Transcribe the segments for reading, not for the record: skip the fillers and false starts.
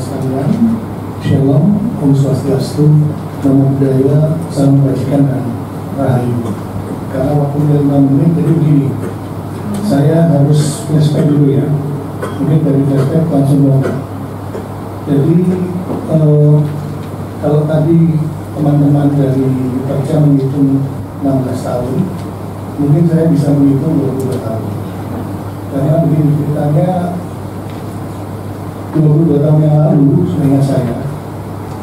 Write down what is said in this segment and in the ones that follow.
sekalian, Shalom, Om Swastiastu, Namo Buddhaya, Salam Kebajikan dan Rahayu. Karena waktunya 5 menit, jadi begini, saya harus flashback dulu ya. Mungkin dari flashback langsung mulai. Jadi kalau tadi teman-teman dari kerja menghitung 16 tahun, mungkin saya bisa menghitung 22 tahun. Karena begini ceritanya, 22 tahun yang lalu, seingat saya,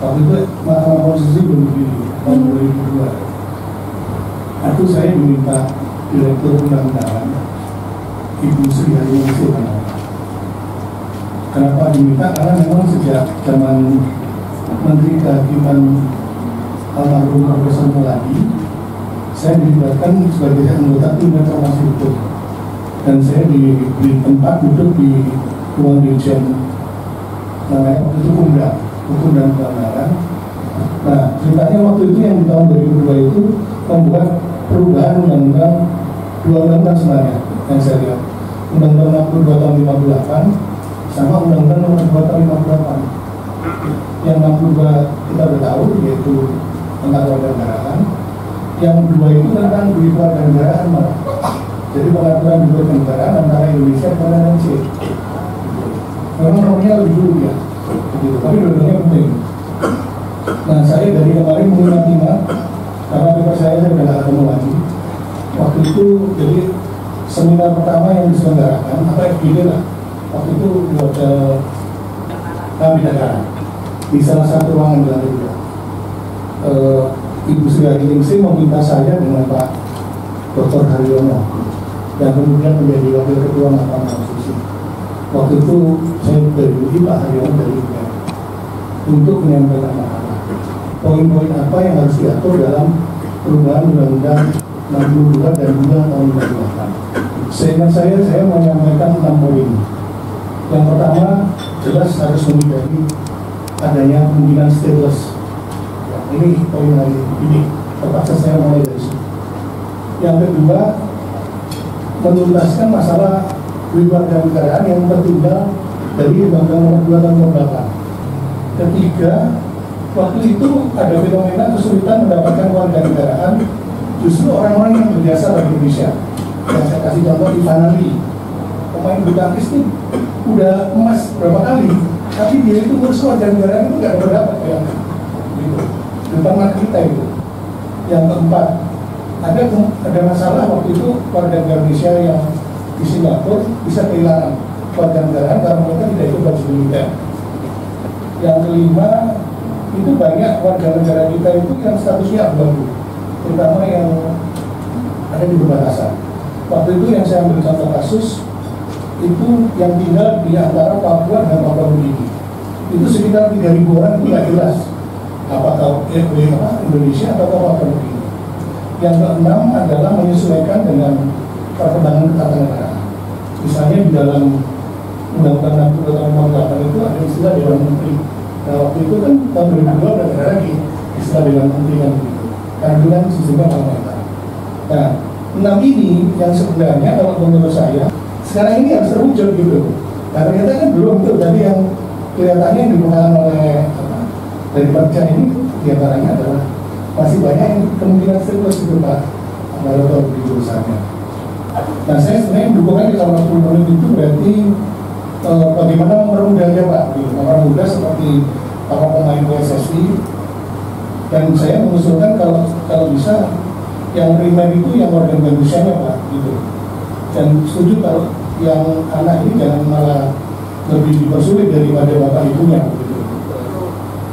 waktu itu Mahkamah Konstitusi belum berdiri, tahun 2002. Aku saya diminta Direktur Undang-Undangan, Ibu Sri Haryati. Kenapa diminta? Karena memang sejak zaman Menteri Kehakiman almarhum Profesor Muladi, saya dilibatkan sebagai anggota tim reformasi hukum, dan saya diberi tempat duduk di ruang dirjen namanya waktu itu Hukum dan Pelanggaran. Nah, ceritanya waktu itu yang di tahun 2002 itu membuat perubahan undang-undang, 2 undang-undang sebenarnya yang saya lihat, Undang-Undang 62 tahun 58 sama Undang-Undang nomor 2 tahun 58. Yang 62 kita udah tahu, yaitu tentang kewarganegaraan. Yang 2 itu tentang duit kewarganegaraan malah. Jadi pengaturan duit kewarganegaraan antara Indonesia dan Aceh. Memang nomornya lebih dulu ya, gitu. Tapi dua-duanya penting. Nah, saya dari kemarin mengingat-ingat, karena paper saya sudah nggak ketemu lagi. Waktu itu, jadi seminar pertama yang diselenggarakan, apa FGD lah, waktu itu di Hotel Bidakara, di salah satu ruangan di lantai 2. Ibu Sri Haryati meminta saya dengan Pak Dr. Haryono, yang kemudian menjadi Wakil Ketua Mahkamah Konstitusi. Waktu itu saya dari Pak Haryono dari UGM untuk menyampaikan masalah poin-poin apa yang harus diatur dalam perubahan Undang-Undang 62 dan 2 tahun 2008. Seingat saya menyampaikan 6 poin. Yang pertama, jelas harus menghindari adanya kemungkinan stateless. Ya, ini poin lagi. Ini terpaksa saya mulai dari sini. Yang kedua, menuntaskan masalah kewarganegaraan yang tertinggal dari Undang-Undang nomor 2 tahun 2008. Ketiga, waktu itu ada fenomena kesulitan mendapatkan kewarganegaraan justru orang-orang yang berjasa bagi Indonesia. Yang saya kasih contoh Ivan Ali, pemain bulu tangkis itu udah emas berapa kali, tapi dia itu ngurus kewarganegaraan itu nggak dapat kayak gitu. Depan mata kita itu. Yang keempat, ada masalah waktu itu warga Indonesia yang di Singapura bisa kehilangan kewarganegaraan karena mereka tidak ikut gaji militer. Yang kelima, itu banyak warga negara kita itu yang statusnya abu-abu, terutama yang ada di perbatasan. Waktu itu yang saya ambil contoh kasus itu yang tinggal di antara Papua dan Papua Nugini. Itu sekitar 3.000 orang, itu nggak jelas apakah Indonesia atau Papua Nugini. Yang keenam adalah menyesuaikan dengan perkembangan ketatanegaraan. Misalnya di dalam Undang-Undang 62 tahun 2008 itu ada istilah Dewan Menteri. Nah, waktu itu kan tahun 2002 ada lagi istilah Dewan Menteri kan begitu. Karena itu kan sistemnya parlementer. Nah, 6 ini yang sebenarnya kalau menurut saya sekarang ini harus terwujud gitu. Nah, ternyata kan belum tuh. Jadi yang kelihatannya yang dibutuhkan oleh dari Bakca ini diantaranya adalah masih banyak yang kemungkinan stateless gitu Pak. Kalau di urusannya. Nah, saya sebenarnya mendukungnya di tahun 60 menit itu berarti bagaimana mempermudahnya Pak, mempermudah seperti apa pemain PSSI, dan saya mengusulkan kalau bisa yang primer itu yang warga Indonesia Pak, gitu. Dan setuju kalau yang anak ini jangan malah lebih dipersulit daripada bapak ibunya, gitu.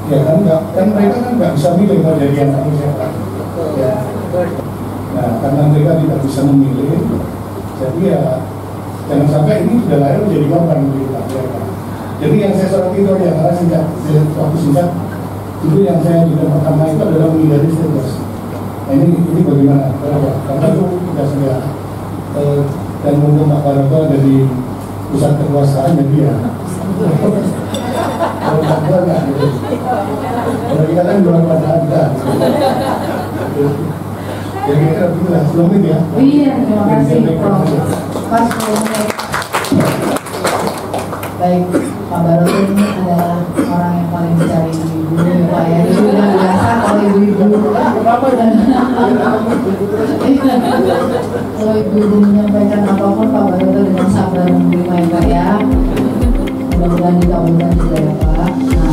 Ya kan mereka kan nggak bisa milih mau jadi anak siapa. Ya. Nah, karena mereka tidak bisa memilih, jadi ya jangan sampai ini sudah lahir menjadi korban gitu Pak. Jadi yang saya soroti itu yang karena singkat, waktu singkat itu yang saya juga pertama itu adalah menghindari stateless. Nah ini bagaimana? Karena itu tidak segera dan untuk Pak Baroto dari pusat kekuasaan jadi ya. Kalau Pak Baroto nggak gitu. Kalau kita kan jual pada kita. Jadi kita begitulah sebelum ini ya. Iya, terima kasih Prof. Pas Baik, Pak Barot ini adalah orang yang paling dicari ibu-ibu ya Pak ya. Itu udah biasa kalau ibu-ibu. Kalau ibu-ibu menyampaikan apapun Pak Barot dengan sabar menerima ya Pak ya. Mudah-mudahan dikabulkan juga ya Pak. Nah,